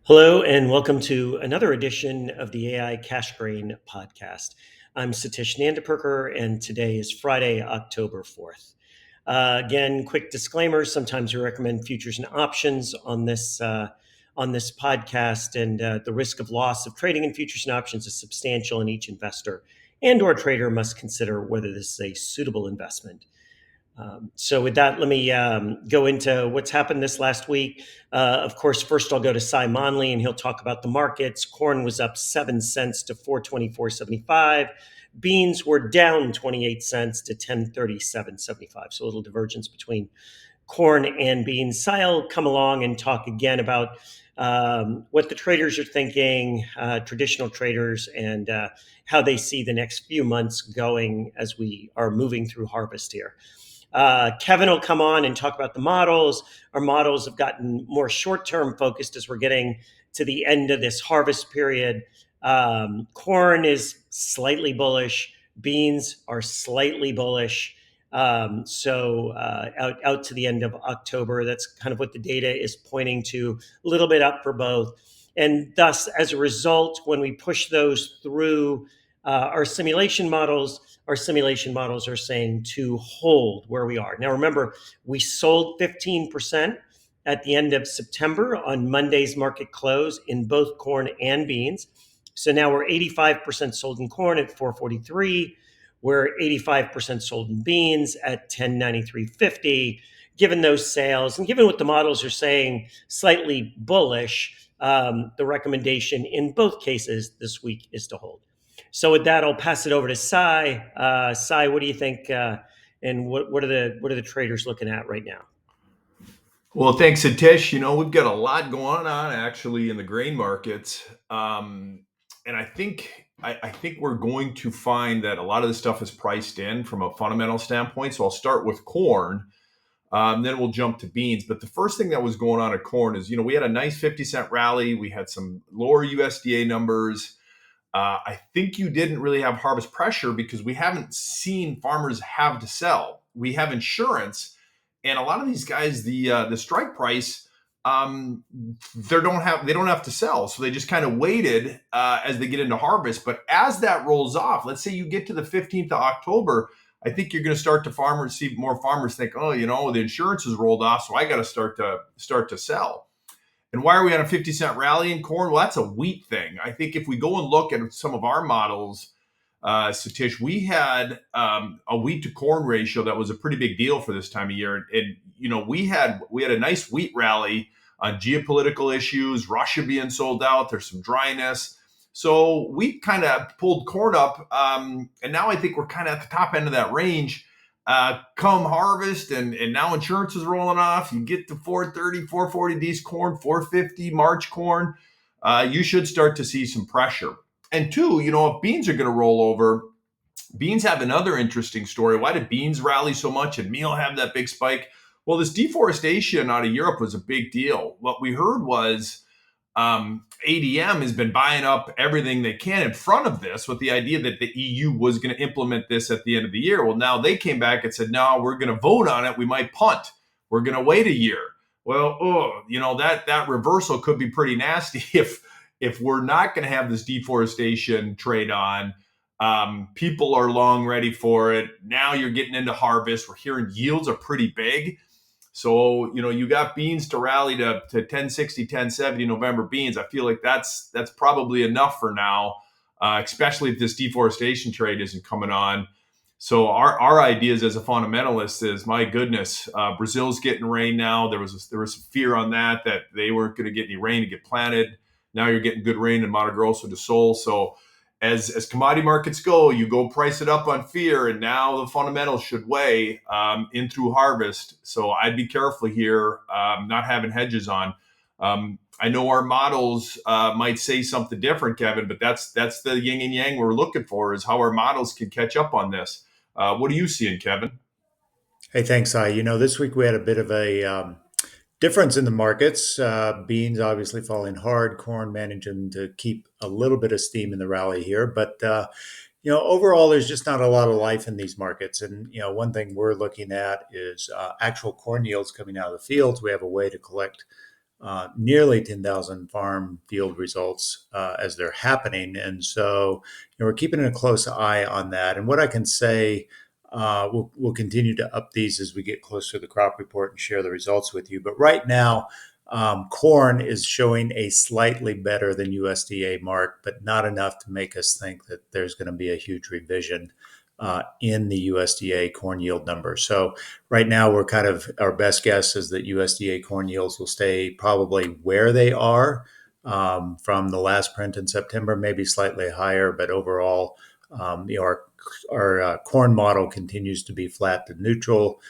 Hello, and welcome to another edition of the AI Cash Grain podcast. I'm Satish Nandapurkar, and today is Friday, October 4th. Again, quick disclaimer: sometimes we recommend futures and options on this podcast, and the risk of loss of trading in futures and options is substantial, and each investor and/or trader must consider whether this is a suitable investment. So with that, let me go into what's happened this last week. Of course, first I'll go to Cy Monley, and he'll talk about the markets. Corn was up 7 cents to 424.75. Beans were down 28 cents to 1037.75. So a little divergence between corn and beans. Cy will come along and talk again about what the traders are thinking, traditional traders, and how they see the next few months going as we are moving through harvest here. Kevin will come on and talk about the models. Our models have gotten more short-term focused as we're getting to the end of this harvest period. Corn is slightly bullish. Beans are slightly bullish. Out to the end of October, that's kind of what the data is pointing to, a little bit up for both. And thus, as a result, when we push those through our simulation models are saying to hold where we are. Now, remember, we sold 15% at the end of September on Monday's market close in both corn and beans. So now we're 85% sold in corn at 443. We're 85% sold in beans at 1093.50. Given those sales and given what the models are saying, slightly bullish, the recommendation in both cases this week is to hold. So with that, I'll pass it over to Cy. Cy, what do you think? And what are the traders looking at right now? Well, thanks, Satish. We've got a lot going on actually in the grain markets, and I think we're going to find that a lot of this stuff is priced in from a fundamental standpoint. So I'll start with corn, then we'll jump to beans. But the first thing that was going on at corn is, we had a nice 50-cent rally. We had some lower USDA numbers. I think you didn't really have harvest pressure because we haven't seen farmers have to sell. We have insurance, and a lot of these guys, the strike price, they don't have to sell, so they just kind of waited as they get into harvest. But as that rolls off, let's say you get to the 15th of October, I think you're going to start to see more farmers think, oh, the insurance is rolled off, so I got to start to sell. And why are we on a 50-cent rally in corn? Well, that's a wheat thing. I think if we go and look at some of our models, Satish, we had a wheat to corn ratio that was a pretty big deal for this time of year. And we had a nice wheat rally on geopolitical issues, Russia being sold out. There's some dryness. So wheat kind of pulled corn up. And now I think we're kind of at the top end of that range. Come harvest, and now insurance is rolling off. You get to 430, 440 D's corn, 450 March corn. You should start to see some pressure. And two, if beans are going to roll over, beans have another interesting story. Why did beans rally so much and meal have that big spike? Well, this deforestation out of Europe was a big deal. What we heard was ADM has been buying up everything they can in front of this with the idea that the EU was going to implement this at the end of the year. Well, now they came back and said, no, we're going to vote on it. We might punt. We're going to wait a year. Well, that reversal could be pretty nasty if we're not going to have this deforestation trade on. People are long ready for it. Now you're getting into harvest. We're hearing yields are pretty big. So, you got beans to rally to 1060, 1070 November beans. I feel like that's probably enough for now, especially if this deforestation trade isn't coming on. So our ideas as a fundamentalist is, my goodness, Brazil's getting rain now. There was some fear on that they weren't going to get any rain to get planted. Now you're getting good rain in Mato Grosso do Sul. So as commodity markets go, you go price it up on fear, and now the fundamentals should weigh in through harvest. So I'd be careful here, not having hedges on. I know our models might say something different, Kevin, but that's the yin and yang we're looking for, is how our models can catch up on this. What are you seeing, Kevin? Hey, thanks, Cy. This week we had a bit of a difference in the markets. Beans obviously falling hard, corn managing to keep a little bit of steam in the rally here. But, overall, there's just not a lot of life in these markets. And, one thing we're looking at is actual corn yields coming out of the fields. We have a way to collect nearly 10,000 farm field results as they're happening. And so we're keeping a close eye on that. And what I can say, we'll continue to up these as we get closer to the crop report and share the results with you. But right now, corn is showing a slightly better than USDA mark, but not enough to make us think that there's going to be a huge revision in the USDA corn yield number. So right now, we're kind of, our best guess is that USDA corn yields will stay probably where they are from the last print in September, maybe slightly higher, but overall, our corn model continues to be flat and neutral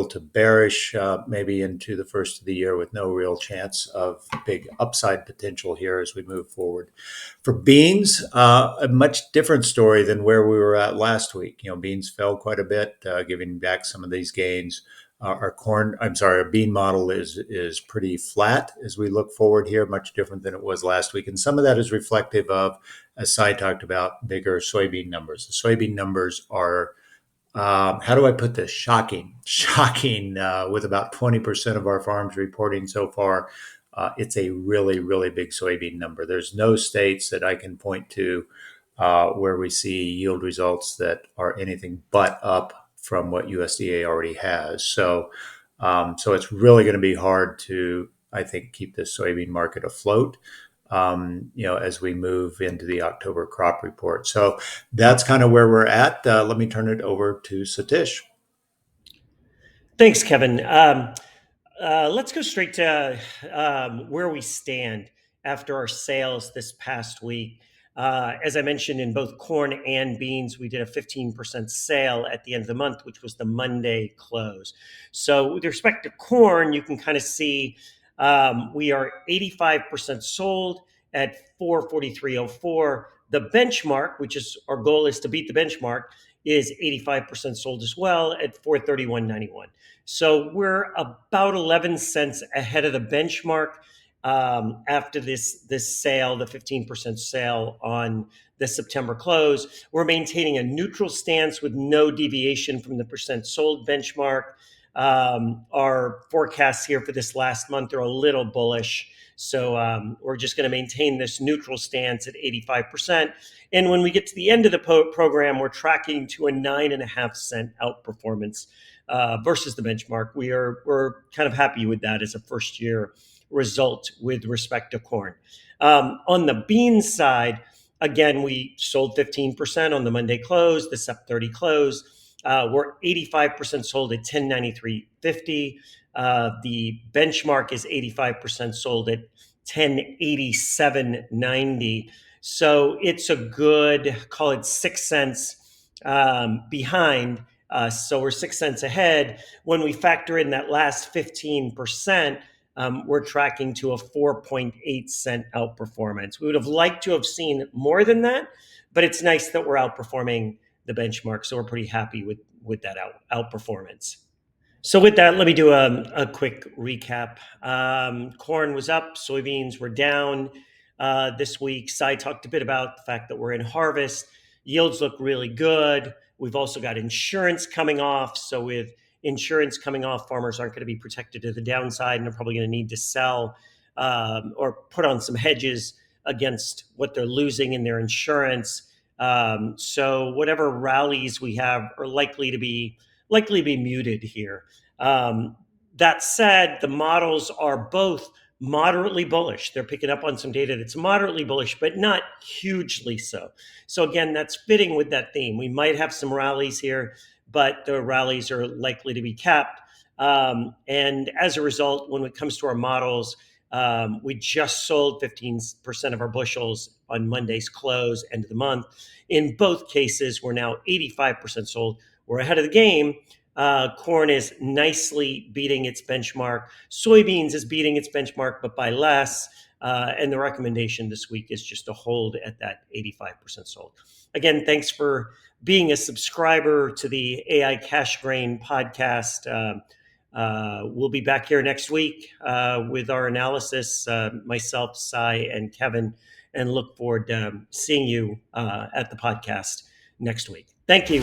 to bearish, maybe into the first of the year with no real chance of big upside potential here as we move forward. For beans, a much different story than where we were at last week. Beans fell quite a bit, giving back some of these gains. Our bean model is pretty flat as we look forward here, much different than it was last week. And some of that is reflective of, as Cy talked about, bigger soybean numbers. The soybean numbers are, how do I put this? Shocking, with about 20% of our farms reporting so far. It's a really, really big soybean number. There's no states that I can point to where we see yield results that are anything but up from what USDA already has. So it's really going to be hard to, I think, keep this soybean market afloat, as we move into the October crop report. So that's kind of where we're at. Let me turn it over to Satish. Thanks, Kevin. Let's go straight to where we stand after our sales this past week. As I mentioned, in both corn and beans, we did a 15% sale at the end of the month, which was the Monday close. So with respect to corn, you can kind of see we are 85% sold at 443.04. The benchmark, which is our goal is to beat the benchmark, is 85% sold as well at 431.91. So we're about 11 cents ahead of the benchmark after this sale, the 15% sale on the September close. We're maintaining a neutral stance with no deviation from the percent sold benchmark. Our forecasts here for this last month are a little bullish. So we're just going to maintain this neutral stance at 85%. And when we get to the end of the program, we're tracking to a 9.5 cent outperformance versus the benchmark. We're kind of happy with that as a first year result with respect to corn. On the beans side, again, we sold 15% on the Monday close, the Sep 30 close. We're 85% sold at 1093.50. The benchmark is 85% sold at 1087.90. So it's a good, call it 6 cents behind. So we're 6 cents ahead. When we factor in that last 15%, we're tracking to a 4.8 cent outperformance. We would have liked to have seen more than that, but it's nice that we're outperforming the benchmark. So we're pretty happy with that outperformance. So with that, let me do a quick recap. Corn was up, soybeans were down this week. Cy talked a bit about the fact that we're in harvest. Yields look really good. We've also got insurance coming off. So with insurance coming off, farmers aren't going to be protected to the downside, and they're probably going to need to sell or put on some hedges against what they're losing in their insurance. So whatever rallies we have are likely to be muted here. That said, the models are both moderately bullish. They're picking up on some data that's moderately bullish, but not hugely so. So again, that's fitting with that theme. We might have some rallies here, but the rallies are likely to be capped. And as a result, when it comes to our models, we just sold 15% of our bushels on Monday's close, end of the month. In both cases, we're now 85% sold. We're ahead of the game. Corn is nicely beating its benchmark. Soybeans is beating its benchmark, but by less. And the recommendation this week is just to hold at that 85% sold. Again, thanks for being a subscriber to the AI Cash Grain podcast. We'll be back here next week with our analysis, myself, Cy, and Kevin, and look forward to seeing you at the podcast next week. Thank you.